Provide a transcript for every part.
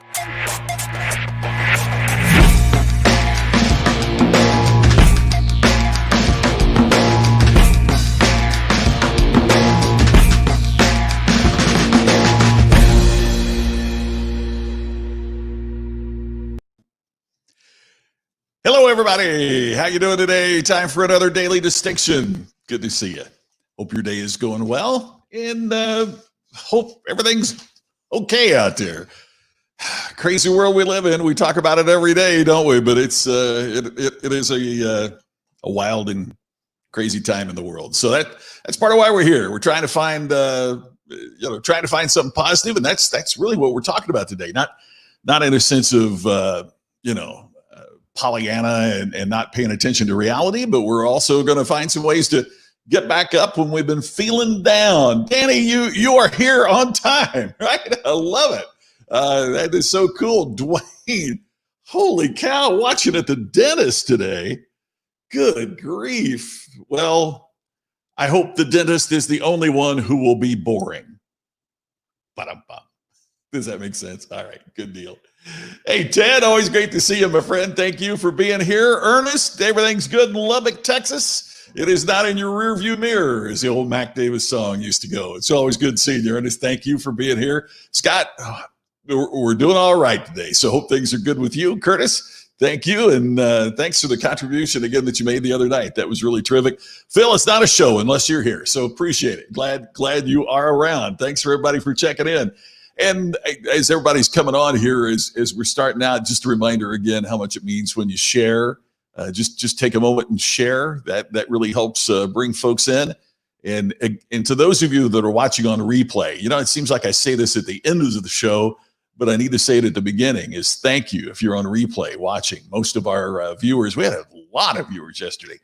Hello, everybody. How you doing today? Time for another Daily Distinction. Good to see you. Hope your day is going well, and hope everything's okay out there. Crazy world we live in. We talk about it every day, don't we? But it's it is a wild and crazy time in the world. So that's part of why we're here. We're trying to find trying to find something positive, and that's really what we're talking about today. Not in a sense of Pollyanna and not paying attention to reality, but we're also going to find some ways to get back up when we've been feeling down. Danny, you are here on time, right? I love it. That is so cool. Dwayne, holy cow, watching at the dentist today. Good grief. Well, I hope the dentist is the only one who will be boring. Ba-dum-bum. Does that make sense? All right, good deal. Hey, Ted, always great to see you, my friend. Thank you for being here. Ernest, everything's good in Lubbock, Texas. It is not in your rearview mirror, as the old Mac Davis song used to go. It's always good seeing you, Ernest. Thank you for being here. Scott, we're doing all right today, so hope things are good with you. Curtis, thank you, and thanks for the contribution again that you made the other night. That was really terrific. Phil, it's not a show unless you're here, so appreciate it. Glad you are around. Thanks for everybody for checking in. And as everybody's coming on here, as we're starting out, just a reminder again how much it means when you share. Just take a moment and share. That really helps bring folks in. And to those of you that are watching on replay, it seems like I say this at the end of the show, but I need to say it at the beginning, is thank you if you're on replay watching. Most of our viewers, we had a lot of viewers yesterday.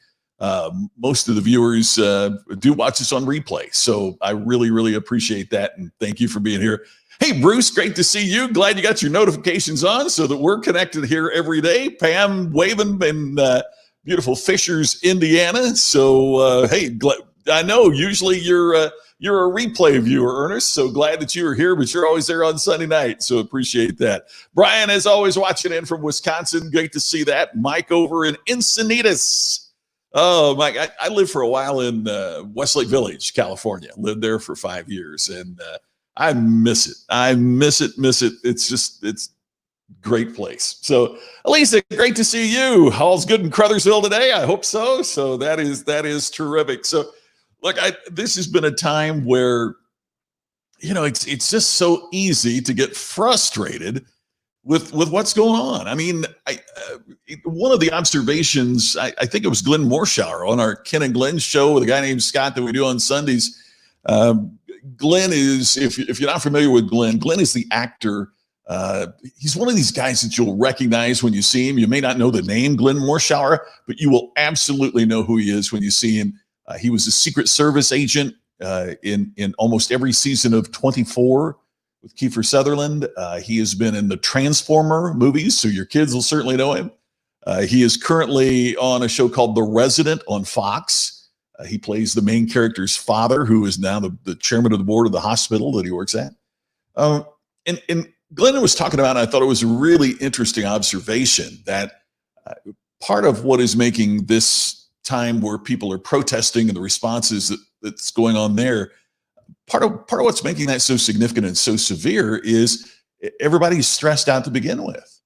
Most of the viewers do watch us on replay. So I really, really appreciate that. And thank you for being here. Hey, Bruce, great to see you. Glad you got your notifications on so that we're connected here every day. Pam waving in beautiful Fishers, Indiana. So, hey, I know usually you're a replay viewer, Ernest. So glad that you are here, but you're always there on Sunday night. So appreciate that. Brian, as always, watching in from Wisconsin. Great to see that. Mike over in Encinitas. Oh, Mike, I lived for a while in Westlake Village, California. Lived there for 5 years, and I miss it. I miss it. It's a great place. So, Elisa, great to see you. All's good in Crothersville today. I hope so. So that is terrific. So, look, this has been a time where, it's just so easy to get frustrated with what's going on. I mean, one of the observations, I think it was Glenn Morshower on our Ken and Glenn show with a guy named Scott that we do on Sundays. Glenn is, if you're not familiar with Glenn is the actor. He's one of these guys that you'll recognize when you see him. You may not know the name Glenn Morshower, but you will absolutely know who he is when you see him. He was a Secret Service agent in almost every season of 24 with Kiefer Sutherland. He has been in the Transformer movies, so your kids will certainly know him. He is currently on a show called The Resident on Fox. He plays the main character's father, who is now the chairman of the board of the hospital that he works at. And Glenn was talking about, and I thought it was a really interesting observation, that part of what is making this time where people are protesting and the responses that's going on there, part of what's making that so significant and so severe is everybody's stressed out to begin with.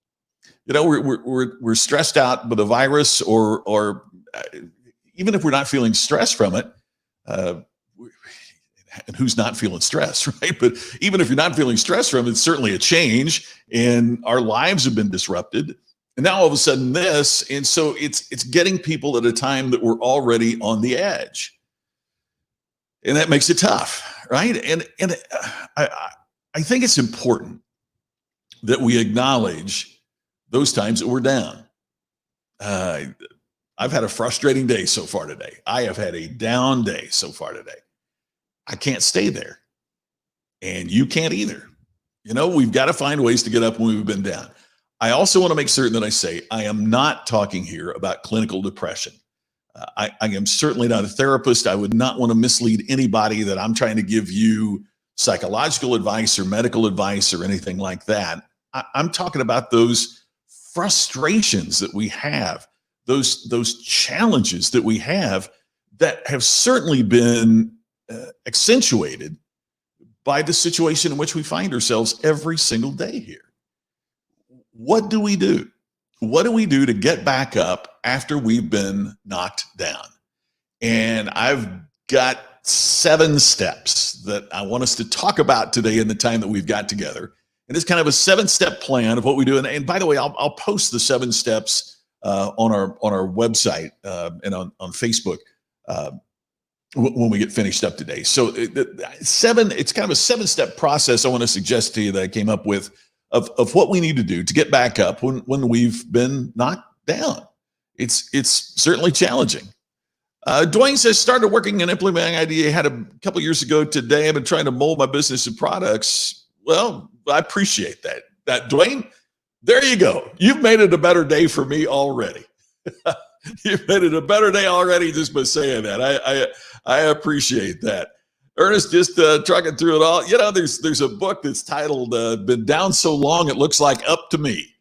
We're stressed out by the virus, or even if we're not feeling stress from it, and who's not feeling stress, right? But even if you're not feeling stress from it, it's certainly a change, and our lives have been disrupted. And now all of a sudden this, and so it's getting people at a time that we're already on the edge. And that makes it tough, right? And I think it's important that we acknowledge those times that we're down. I've had a frustrating day so far today. I have had a down day so far today. I can't stay there. And you can't either. We've got to find ways to get up when we've been down. I also want to make certain that I say I am not talking here about clinical depression. I am certainly not a therapist. I would not want to mislead anybody that I'm trying to give you psychological advice or medical advice or anything like that. I'm talking about those frustrations that we have, those challenges that we have that have certainly been accentuated by the situation in which we find ourselves every single day here. What do we do? What do we do to get back up after we've been knocked down? And I've got 7 steps that I want us to talk about today in the time that we've got together. And it's kind of a 7-step plan of what we do. And by the way, I'll post the 7 steps on our website and on Facebook when we get finished up today. So it's kind of a 7-step process I want to suggest to you that I came up with of what we need to do to get back up when we've been knocked down. It's certainly challenging. Dwayne says, started working and implementing idea had a couple years ago today. I've been trying to mold my business and products. Well, I appreciate that Dwayne, there you go. You've made it a better day for me already. You've made it a better day already just by saying that. I appreciate that. Ernest, just trucking through it all. You know, there's a book that's titled "Been Down So Long It Looks Like Up to Me."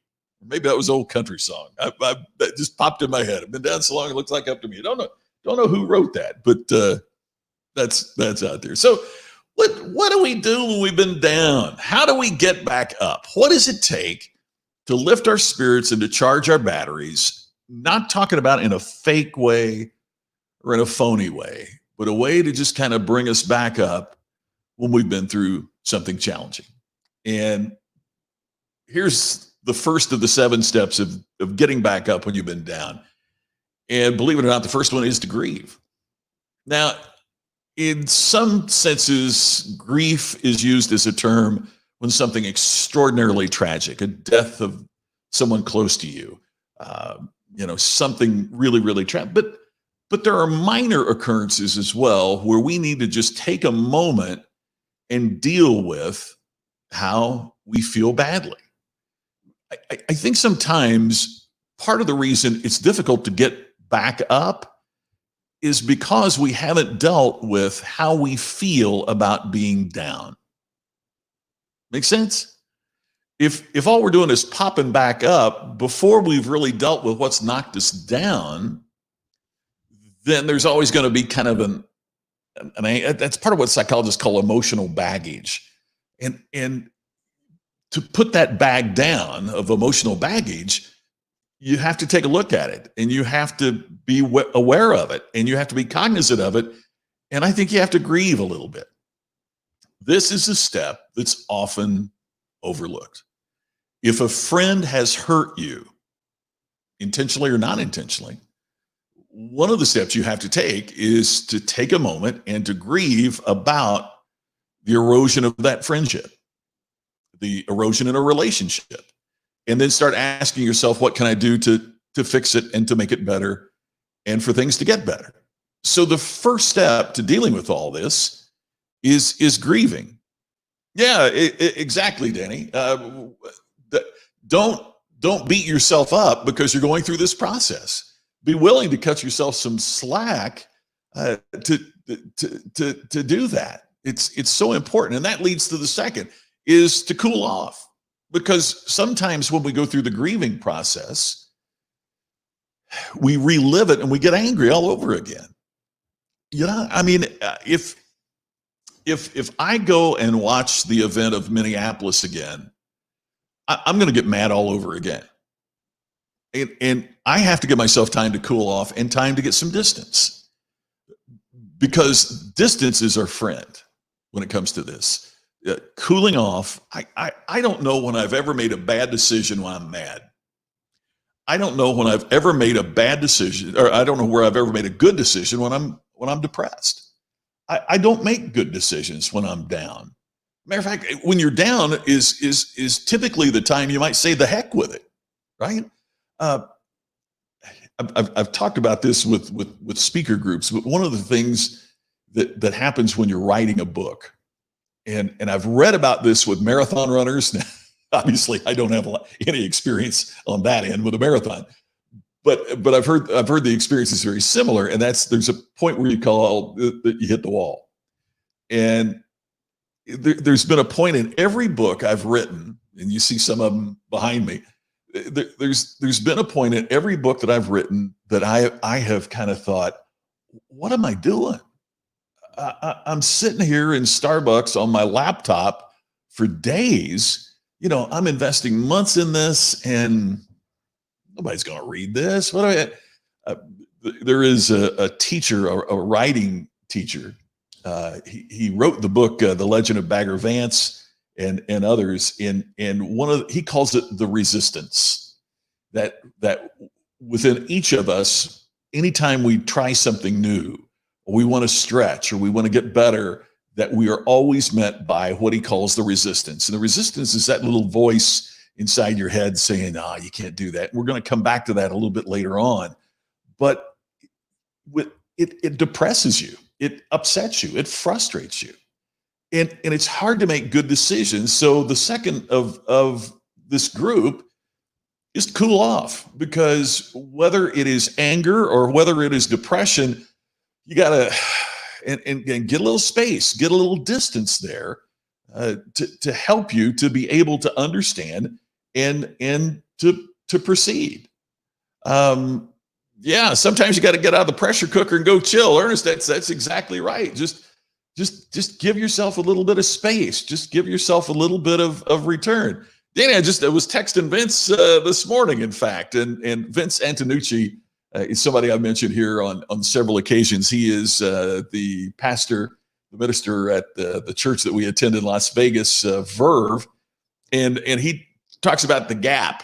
Maybe that was an old country song. That just popped in my head. I've been down so long it looks like up to me. Don't know who wrote that, but that's out there. So what do we do when we've been down? How do we get back up? What does it take to lift our spirits and to charge our batteries? Not talking about in a fake way or in a phony way, but a way to just kind of bring us back up when we've been through something challenging. And here's the first of the 7 steps of getting back up when you've been down. And believe it or not, the first one is to grieve. Now, in some senses, grief is used as a term when something extraordinarily tragic, a death of someone close to you, something really, really tragic. But there are minor occurrences as well where we need to just take a moment and deal with how we feel badly. I think sometimes part of the reason it's difficult to get back up is because we haven't dealt with how we feel about being down. Make sense? If all we're doing is popping back up before we've really dealt with what's knocked us down, then there's always going to be kind of that's part of what psychologists call emotional baggage. And to put that bag down of emotional baggage, you have to take a look at it and you have to be aware of it and you have to be cognizant of it. And I think you have to grieve a little bit. This is a step that's often overlooked. If a friend has hurt you, intentionally or not intentionally, one of the steps you have to take is to take a moment and to grieve about the erosion of that friendship, the erosion in a relationship, and then start asking yourself, what can I do to fix it and to make it better and for things to get better? So the first step to dealing with all this is grieving. Yeah, exactly, Danny. Don't beat yourself up because you're going through this process. Be willing to cut yourself some slack to do that. It's so important. And that leads to the second is to cool off, because sometimes when we go through the grieving process, we relive it and we get angry all over again. You know, I mean, if I go and watch the event of Minneapolis again, I'm going to get mad all over again. And I have to give myself time to cool off and time to get some distance, because distance is our friend when it comes to this. Cooling off. I don't know when I've ever made a bad decision when I'm mad. I don't know when I've ever made a bad decision, or I don't know where I've ever made a good decision when I'm depressed. I don't make good decisions when I'm down. Matter of fact, when you're down is typically the time you might say the heck with it, right? I've talked about this with speaker groups, but one of the things that happens when you're writing a book, and I've read about this with marathon runners. Obviously, I don't have any experience on that end with a marathon, but I've heard the experience is very similar, and there's a point where you call that you hit the wall, and There's been a point in every book I've written, and you see some of them behind me. There's been a point in every book that I've written that I have kind of thought, what am I doing? I'm sitting here in Starbucks on my laptop for days. I'm investing months in this, and nobody's going to read this. What do I? There is a teacher, a writing teacher. He wrote the book, The Legend of Bagger Vance, and others. And he calls it the resistance that within each of us, anytime we try something new, or we want to stretch, or we want to get better, that we are always met by what he calls the resistance. And the resistance is that little voice inside your head saying, "Ah, you can't do that." We're going to come back to that a little bit later on. But it depresses you, it upsets you, it frustrates you, and it's hard to make good decisions. So the second of this group is to cool off, because whether it is anger or whether it is depression, you gotta and get a little space, get a little distance there, to help you to be able to understand and to proceed. Yeah, sometimes you got to get out of the pressure cooker and go chill. Ernest, that's exactly right. Just give yourself a little bit of space. Just give yourself a little bit of return. Danny, I was texting Vince this morning, in fact, and Vince Antonucci is somebody I've mentioned here on several occasions. He is the pastor, the minister at the church that we attend in Las Vegas, Verve, and he talks about the gap,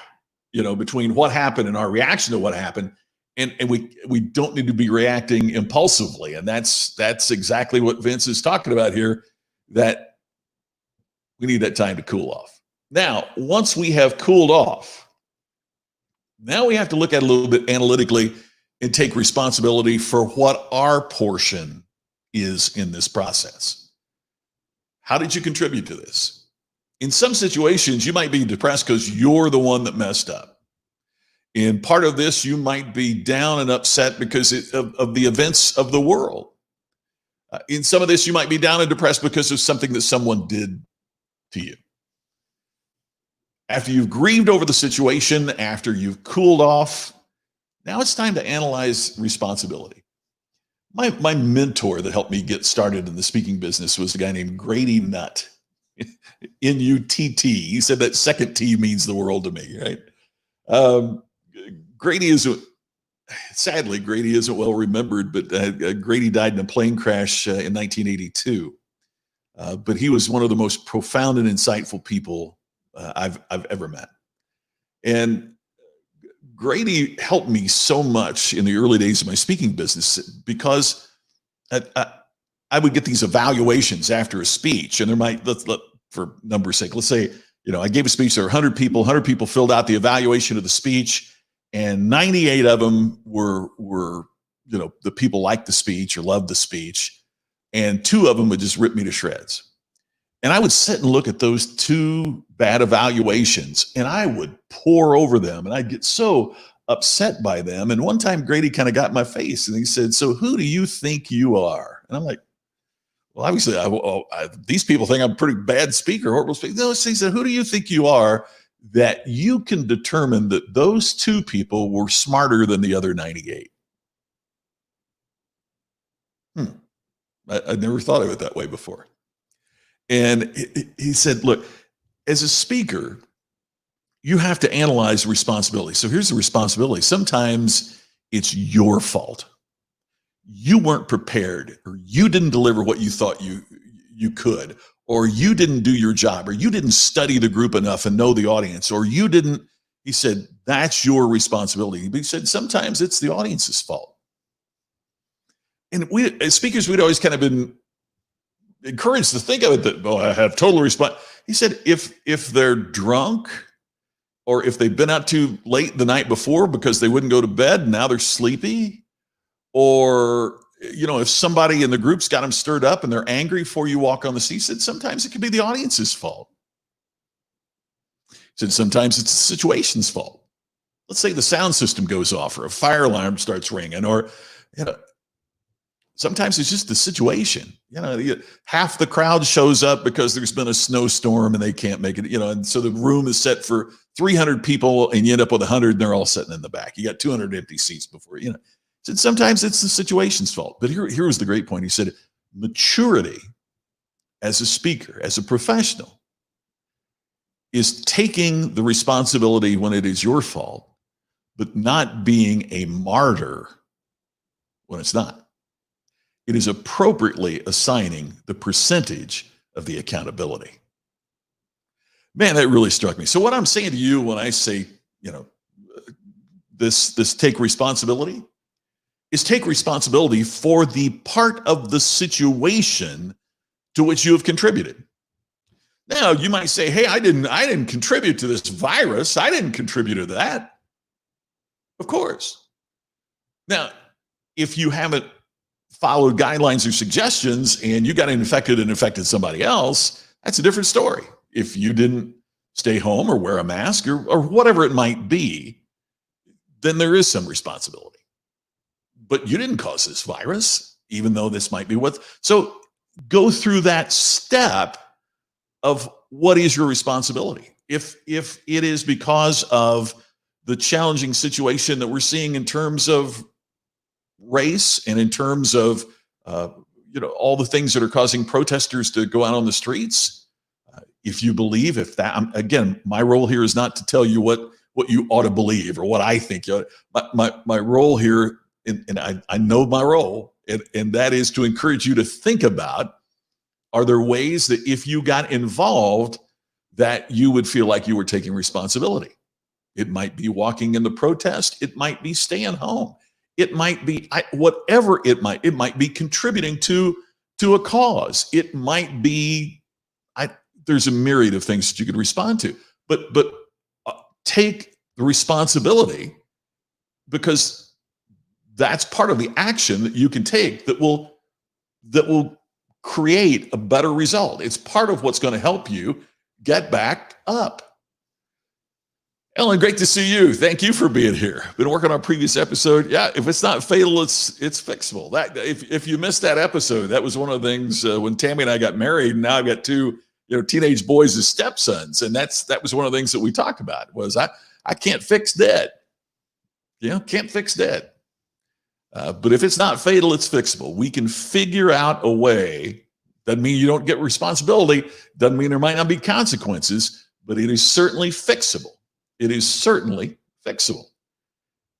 between what happened and our reaction to what happened. And we don't need to be reacting impulsively. And that's exactly what Vince is talking about here, that we need that time to cool off. Now, once we have cooled off, now we have to look at it a little bit analytically and take responsibility for what our portion is in this process. How did you contribute to this? In some situations, you might be depressed because you're the one that messed up. In part of this, you might be down and upset because of the events of the world. In some of this, you might be down and depressed because of something that someone did to you. After you've grieved over the situation, after you've cooled off, now it's time to analyze responsibility. My mentor that helped me get started in the speaking business was a guy named Grady Nutt, N-U-T-T. He said that second T means the world to me, right? Sadly, Grady isn't well remembered, but Grady died in a plane crash in 1982. But he was one of the most profound and insightful people I've ever met. And Grady helped me so much in the early days of my speaking business, because I would get these evaluations after a speech, and there might, for numbers sake, let's say, I gave a speech, there were 100 people filled out the evaluation of the speech, and 98 of them were the people liked the speech or loved the speech, and 2 of them would just rip me to shreds. And I would sit and look at those 2 bad evaluations, and I would pour over them, and I'd get so upset by them. And one time Grady kind of got in my face, and he said, "So who do you think you are?" And I'm like, well, obviously these people think I'm a pretty bad speaker, horrible speaker. No, he said, "Who do you think you are that you can determine that those 2 people were smarter than the other 98? I never thought of it that way before. And he said, look, as a speaker, you have to analyze responsibility. So here's the responsibility. Sometimes it's your fault. You weren't prepared, or you didn't deliver what you thought you could, or you didn't do your job, or you didn't study the group enough and know the audience, or you didn't. He said, that's your responsibility. But he said, sometimes it's the audience's fault. And we, as speakers, we'd always kind of been encouraged to think of it that, I have total response. He said, if they're drunk, or if they've been out too late the night before because they wouldn't go to bed and now they're sleepy, or if somebody in the group's got them stirred up and they're angry before you walk on the stage, he said sometimes it could be the audience's fault. He said sometimes it's the situation's fault. Let's say the sound system goes off, or a fire alarm starts ringing, or Sometimes it's just the situation. Half the crowd shows up because there's been a snowstorm and they can't make it, and so the room is set for 300 people and you end up with 100 and they're all sitting in the back. You got 200 empty seats before, So sometimes it's the situation's fault. But here was the great point. He said, maturity as a speaker, as a professional, is taking the responsibility when it is your fault, but not being a martyr when it's not. It is appropriately assigning the percentage of the accountability. Man, that really struck me. So what I'm saying to you when I say, this take responsibility is take responsibility for the part of the situation to which you have contributed. Now, you might say, hey, I didn't contribute to this virus. I didn't contribute to that. Of course. Now, if you haven't followed guidelines or suggestions and you got infected and infected somebody else, that's a different story. If you didn't stay home or wear a mask or whatever it might be, then there is some responsibility. But you didn't cause this virus, even though this might be so go through that step of what is your responsibility. If it is because of the challenging situation that we're seeing in terms of race and in terms of all the things that are causing protesters to go out on the streets, if you believe, again, my role here is not to tell you what you ought to believe or what I think. My role here, and I know my role, and that is to encourage you to think about, are there ways that if you got involved that you would feel like you were taking responsibility? It might be walking in the protest. It might be staying home. It might be whatever it might be contributing to a cause. It might be, there's a myriad of things that you could respond to, but take the responsibility, because that's part of the action that you can take that will create a better result. It's part of what's going to help you get back up. Ellen, great to see you. Thank you for being here. Been working on a previous episode. Yeah, if it's not fatal, it's fixable. That if you missed that episode, that was one of the things when Tammy and I got married. And now I've got two teenage boys as stepsons, and that was one of the things that we talked about. Was I can't fix dead. Can't fix dead. But if it's not fatal, it's fixable. We can figure out a way. Doesn't mean you don't get responsibility. Doesn't mean there might not be consequences, but it is certainly fixable. It is certainly fixable.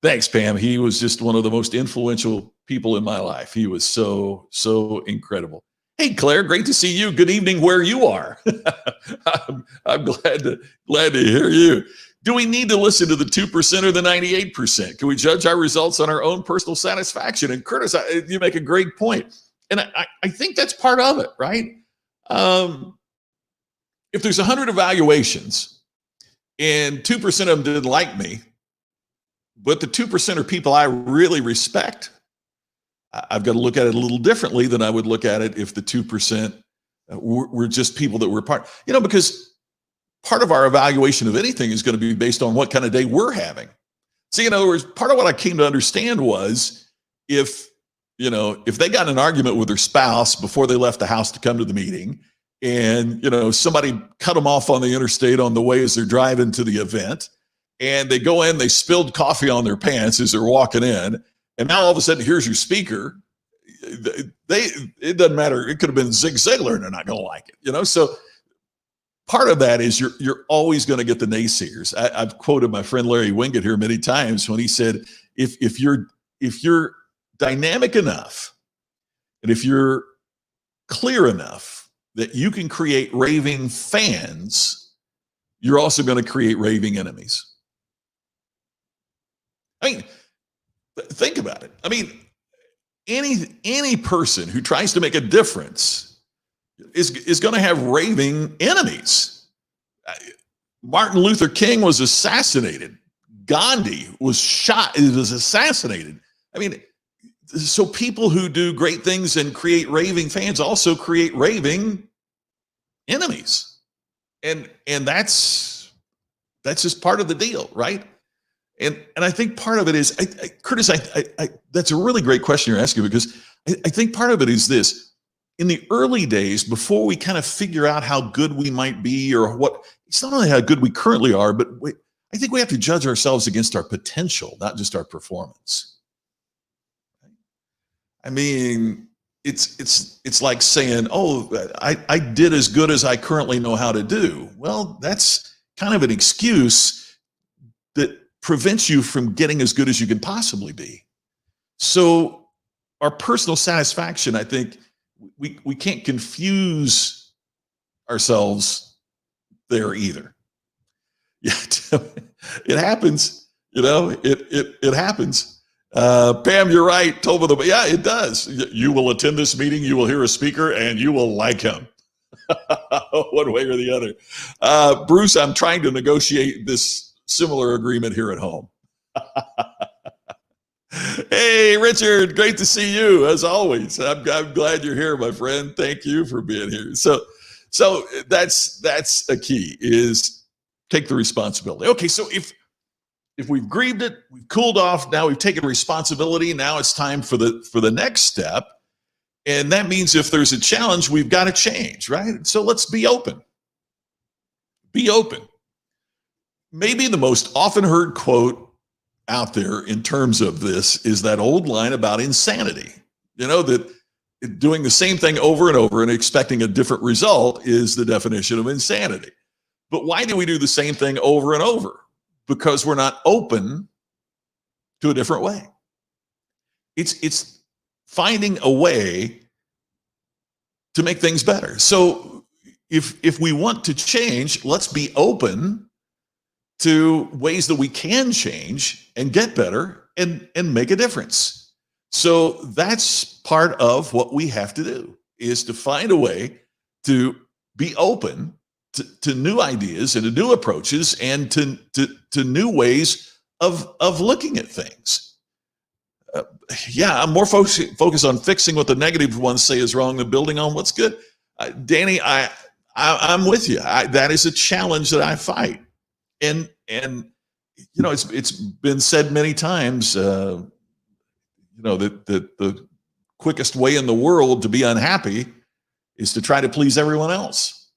Thanks, Pam. He was just one of the most influential people in my life. He was so incredible. Hey, Claire, great to see you. Good evening where you are. I'm glad to hear you. Do we need to listen to the 2% or the 98%? Can we judge our results on our own personal satisfaction? And Curtis, you make a great point. And I think that's part of it, right? If there's 100 evaluations and 2% of them didn't like me, but the 2% are people I really respect, I've got to look at it a little differently than I would look at it if the 2% were just people that were part, because part of our evaluation of anything is going to be based on what kind of day we're having. See, in other words, part of what I came to understand was if they got in an argument with their spouse before they left the house to come to the meeting, and somebody cut them off on the interstate on the way as they're driving to the event, and they go in, they spilled coffee on their pants as they're walking in, and now all of a sudden here's your speaker. It doesn't matter. It could have been Zig Ziglar, and they're not going to like it. So part of that is you're always going to get the naysayers. I've quoted my friend Larry Winget here many times when he said, if you're dynamic enough, and if you're clear enough that you can create raving fans, you're also going to create raving enemies. I mean, think about it. I mean, any person who tries to make a difference is going to have raving enemies. Martin Luther King was assassinated. Gandhi was shot. He was assassinated. I mean, so people who do great things and create raving fans also create raving enemies. And that's just part of the deal, right? And I think part of it is, Curtis, that's a really great question you're asking, because I think part of it is this. In the early days, before we kind of figure out how good we might be, or what, it's not only how good we currently are, but I think we have to judge ourselves against our potential, not just our performance. I mean, it's like saying, oh, I did as good as I currently know how to do. Well, that's kind of an excuse that prevents you from getting as good as you can possibly be. So our personal satisfaction, I think, we can't confuse ourselves there either. Yeah, it happens. It happens. Pam, you're right. Tova, yeah, it does. You will attend this meeting, you will hear a speaker, and you will like him. One way or the other. Bruce, I'm trying to negotiate this similar agreement here at home. Hey, Richard, great to see you as always. I'm glad you're here, my friend. Thank you for being here. So that's a key, is take the responsibility. Okay, so if we've grieved it, we've cooled off, now we've taken responsibility, now it's time for the next step. And that means if there's a challenge, we've got to change, right? So let's be open. Be open. Maybe the most often heard quote out there in terms of this is that old line about insanity. That doing the same thing over and over and expecting a different result is the definition of insanity. But why do we do the same thing over and over? Because we're not open to a different way. It's finding a way to make things better. So if we want to change, let's be open to ways that we can change and get better and make a difference. So that's part of what we have to do, is to find a way to be open to new ideas and to new approaches and to new ways of looking at things. I'm more focused on fixing what the negative ones say is wrong than building on what's good. Danny, I'm with you. That is a challenge that I fight. And it's been said many times, that the quickest way in the world to be unhappy is to try to please everyone else.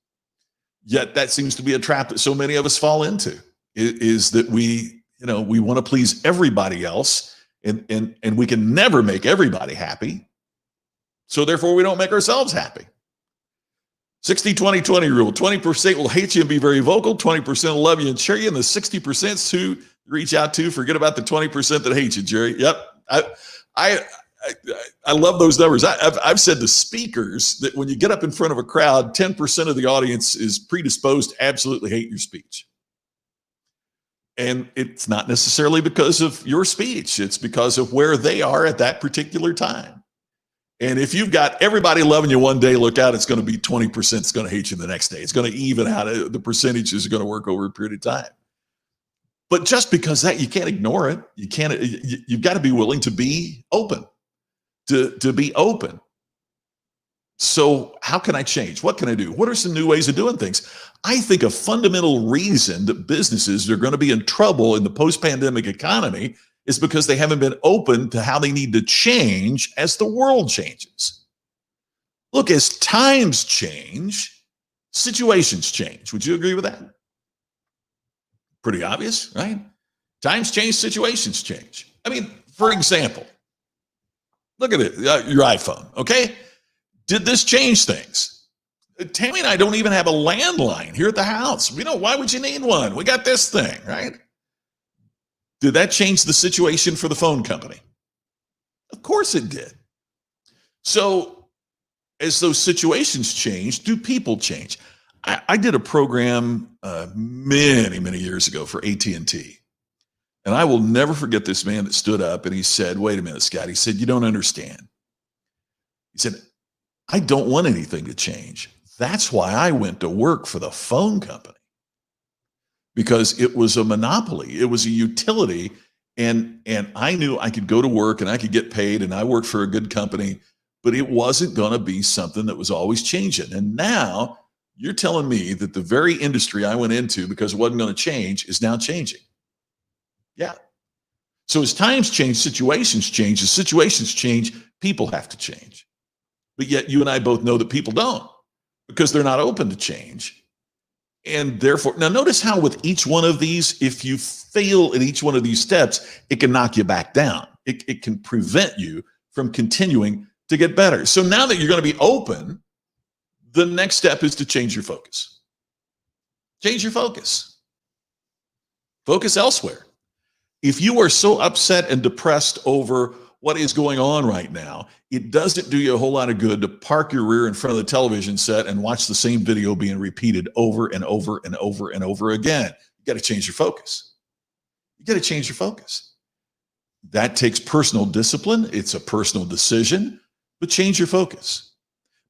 Yet that seems to be a trap that so many of us fall into, is that we want to please everybody else, and we can never make everybody happy. So therefore we don't make ourselves happy. 60-20-20 rule. 20% will hate you and be very vocal. 20% will love you and cheer you. And the 60% who reach out to, forget about the 20% that hate you, Jerry. Yep. I love those numbers. I've said to speakers that when you get up in front of a crowd, 10% of the audience is predisposed to absolutely hate your speech. And it's not necessarily because of your speech. It's because of where they are at that particular time. And if you've got everybody loving you one day, look out, it's going to be 20% that's going to hate you the next day. It's going to even out. The percentages are going to work over a period of time. But just because that, you can't ignore it. You've got to be willing to be open, to be open. So how can I change? What can I do? What are some new ways of doing things? I think a fundamental reason that businesses are going to be in trouble in the post-pandemic economy is because they haven't been open to how they need to change as the world changes. Look, as times change, situations change. Would you agree with that? Pretty obvious, right? Times change, situations change. I mean, for example, look at it, your iPhone, okay? Did this change things? Tammy and I don't even have a landline here at the house. Why would you need one? We got this thing, right? Did that change the situation for the phone company? Of course it did. So as those situations change, do people change? I did a program many, many years ago for AT&T. And I will never forget this man that stood up and he said, wait a minute, Scott. He said, you don't understand. He said, I don't want anything to change. That's why I went to work for the phone company. Because it was a monopoly, it was a utility, and I knew I could go to work and I could get paid, and I worked for a good company, but it wasn't going to be something that was always changing. And now you're telling me that the very industry I went into because it wasn't going to change is now changing. Yeah, So as times change, situations change. As situations change, people have to change. But yet you and I both know that people don't, because they're not open to change. And therefore, now notice how with each one of these, if you fail at each one of these steps, it can knock you back down. It can prevent you from continuing to get better. So now that you're going to be open, the next step is to change your focus. Change your focus. Focus elsewhere. If you are so upset and depressed over what is going on right now, it doesn't do you a whole lot of good to park your rear in front of the television set and watch the same video being repeated over and over and over and over again. You got to change your focus. You got to change your focus. That takes personal discipline. It's a personal decision, but change your focus.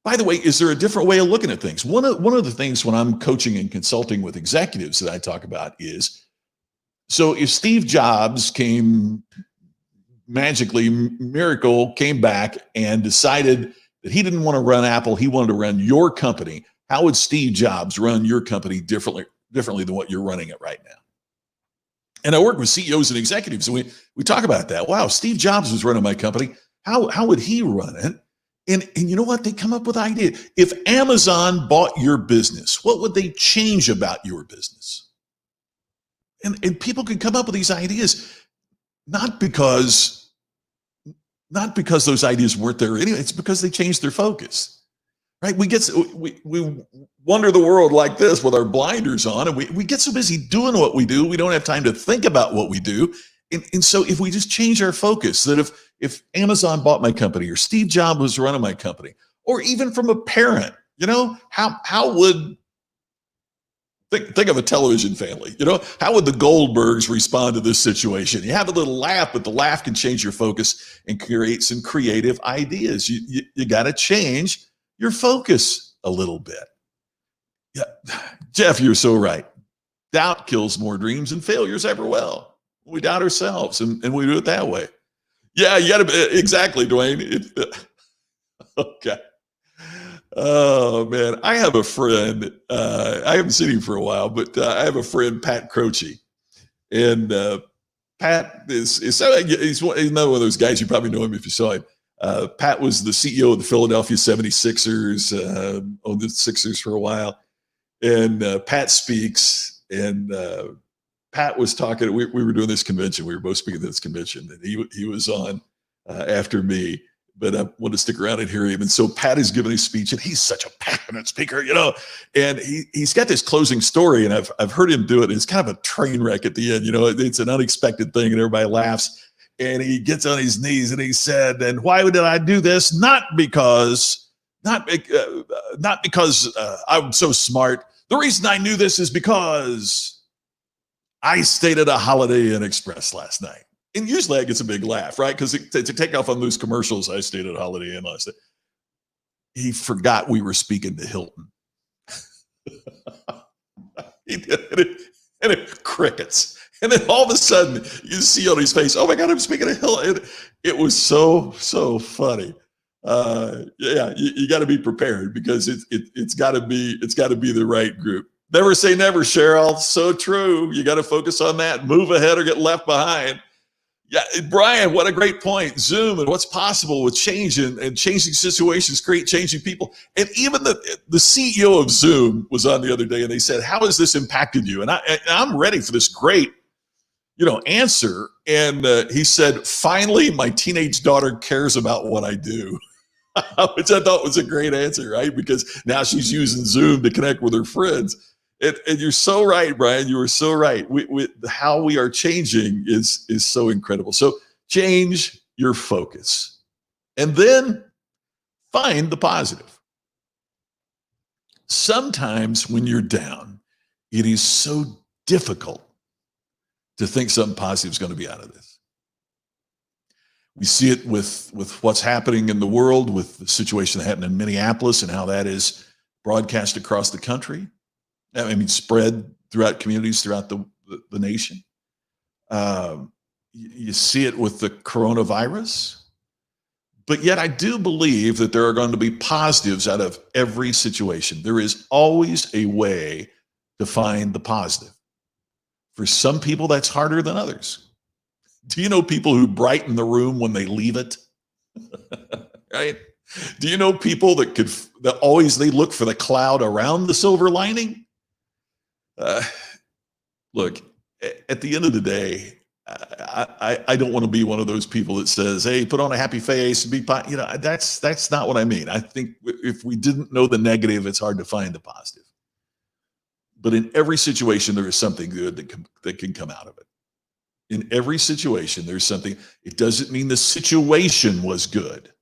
By the way, is there a different way of looking at things? One of the things when I'm coaching and consulting with executives that I talk about is, so if Steve Jobs came magically, miracle, came back and decided that he didn't want to run Apple, he wanted to run your company, how would Steve Jobs run your company differently than what you're running it right now? And I work with CEOs and executives, and we talk about that. Wow, Steve Jobs was running my company. How would he run it? And you know what? They come up with ideas. If Amazon bought your business, what would they change about your business? And people can come up with these ideas, not because those ideas weren't there anyway. It's because they changed their focus, right? We wander the world like this with our blinders on, and we get so busy doing what we do, we don't have time to think about what we do. And so if we just change our focus, that if Amazon bought my company, or Steve Jobs was running my company, or even from a parent, how would think of a television family, how would the Goldbergs respond to this situation? You have a little laugh, but the laugh can change your focus and create some creative ideas. You got to change your focus a little bit. Yeah, Jeff, you're so right. Doubt kills more dreams than failures ever will. We doubt ourselves, and we do it that way. Yeah, you got to exactly, Dwayne. Okay. Oh man, I have a friend. I haven't seen him for a while, but I have a friend, Pat Croce, and Pat he's another one of those guys. You probably know him if you saw him. Pat was the CEO of the Philadelphia 76ers, owned the Sixers for a while, and Pat speaks, and Pat was talking. We were doing this convention. We were both speaking at this convention, and he was on after me. But I want to stick around and hear him. And so Pat is giving his speech, and he's such a passionate speaker, and he's got this closing story, and I've heard him do it. It's kind of a train wreck at the end. It's an unexpected thing, and everybody laughs. And he gets on his knees and he said, "And why did I do this? Not because I'm so smart. The reason I knew this is because I stayed at a Holiday Inn Express last night." And usually I get a big laugh, right? Because to take off on those commercials, I stayed at Holiday Inn last night. He forgot we were speaking to Hilton. He did, and it crickets. And then all of a sudden, you see on his face, "Oh my God, I'm speaking to Hilton." It was so funny. You got to be prepared, because it's got to be the right group. Never say never, Cheryl. So true. You got to focus on that. Move ahead or get left behind. Yeah, Brian, what a great point. Zoom and what's possible with change and changing situations, create changing people. And even the CEO of Zoom was on the other day, and they said, "How has this impacted you?" And I'm ready for this great, answer. And he said, "Finally, my teenage daughter cares about what I do," which I thought was a great answer, right? Because now she's using Zoom to connect with her friends. And you're so right, Brian. You were so right. How we are changing is so incredible. So change your focus, and then find the positive. Sometimes when you're down, it is so difficult to think something positive is going to be out of this. We see it with what's happening in the world, with the situation that happened in Minneapolis and how that is broadcast across the country. Spread throughout communities throughout the nation. You see it with the coronavirus. But yet I do believe that there are going to be positives out of every situation. There is always a way to find the positive. For some people, that's harder than others. Do you know people who brighten the room when they leave it? Right? Do you know people that always they look for the cloud around the silver lining? Uh, Look, at the end of the day, I don't want to be one of those people that says, "Hey, put on a happy face and be," that's not what I mean. I think if we didn't know the negative, it's hard to find the positive. But in every situation, there is something good that can come out of it. In every situation, there's something. It doesn't mean the situation was good,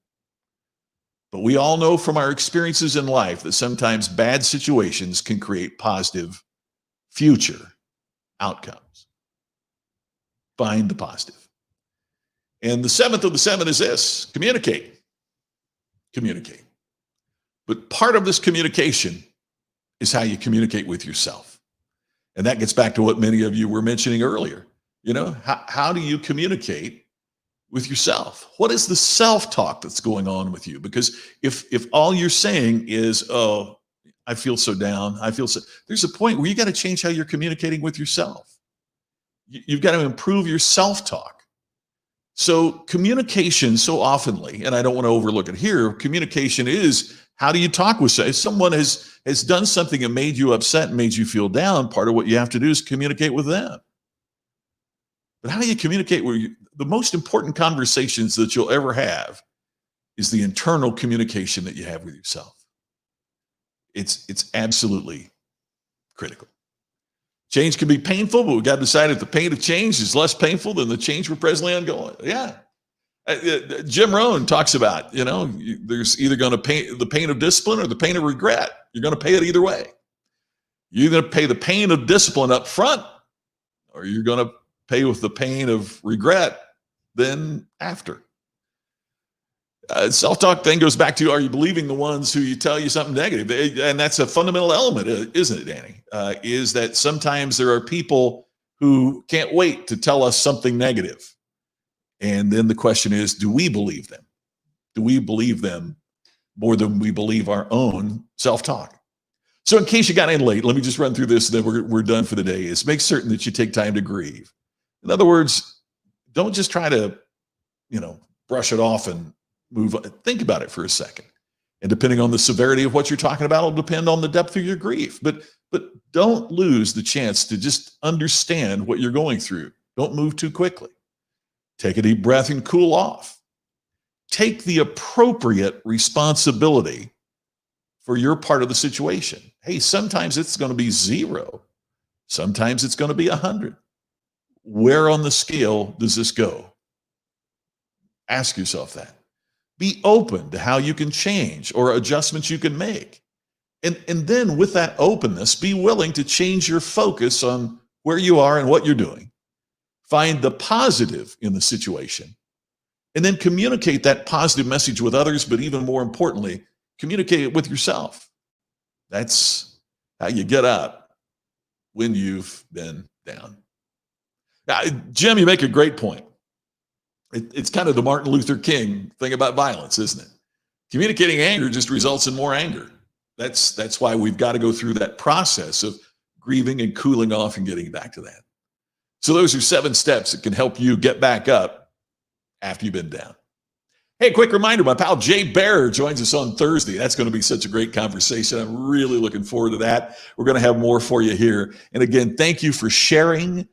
but we all know from our experiences in life that sometimes bad situations can create positive future outcomes. Find the positive. And the seventh of the seven is this: communicate. Communicate. But part of this communication is how you communicate with yourself. And that gets back to what many of you were mentioning earlier. You know, how do you communicate with yourself? What is the self-talk that's going on with you? Because if all you're saying is, "Oh, I feel so down. I feel so," there's a point where you got to change how you're communicating with yourself. You've got to improve your self-talk. So communication so oftenly, and I don't want to overlook it here, communication is how do you talk with someone? If someone has done something that made you upset and made you feel down, part of what you have to do is communicate with them. But how do you communicate with you? The most important conversations that you'll ever have is the internal communication that you have with yourself. It's absolutely critical. Change can be painful, but we've got to decide if the pain of change is less painful than the change we're presently undergoing. Yeah. Jim Rohn talks about, there's either going to pay the pain of discipline or the pain of regret. You're going to pay it either way. You're going to pay the pain of discipline up front, or you're going to pay with the pain of regret then after. Self-talk then goes back to, are you believing the ones who you tell you something negative? And that's a fundamental element, isn't it, Danny? Is that sometimes there are people who can't wait to tell us something negative. And then the question is, do we believe them? Do we believe them more than we believe our own self-talk? So in case you got in late, let me just run through this, and then we're done for the day. Is make certain that you take time to grieve. In other words, don't just try to, brush it off and move on. Think about it for a second. And depending on the severity of what you're talking about, will depend on the depth of your grief. But don't lose the chance to just understand what you're going through. Don't move too quickly. Take a deep breath and cool off. Take the appropriate responsibility for your part of the situation. Hey, sometimes it's going to be 0. Sometimes it's going to be 100. Where on the scale does this go? Ask yourself that. Be open to how you can change or adjustments you can make. And then with that openness, be willing to change your focus on where you are and what you're doing. Find the positive in the situation. And then communicate that positive message with others, but even more importantly, communicate it with yourself. That's how you get up when you've been down. Now, Jim, you make a great point. It's kind of the Martin Luther King thing about violence, isn't it? Communicating anger just results in more anger. That's why we've got to go through that process of grieving and cooling off and getting back to that. So those are 7 steps that can help you get back up after you've been down. Hey, quick reminder, my pal Jay Baer joins us on Thursday. That's going to be such a great conversation. I'm really looking forward to that. We're going to have more for you here. And again, thank you for sharing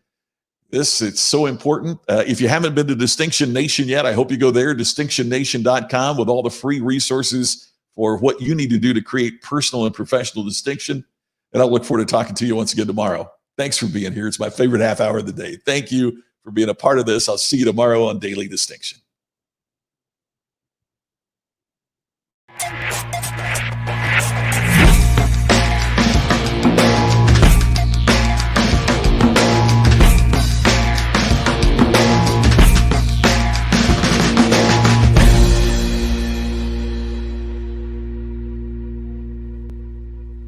this. It's so important. If you haven't been to Distinction Nation yet, I hope you go there, distinctionnation.com, with all the free resources for what you need to do to create personal and professional distinction. And I'll look forward to talking to you once again tomorrow. Thanks for being here. It's my favorite half hour of the day. Thank you for being a part of this. I'll see you tomorrow on Daily Distinction.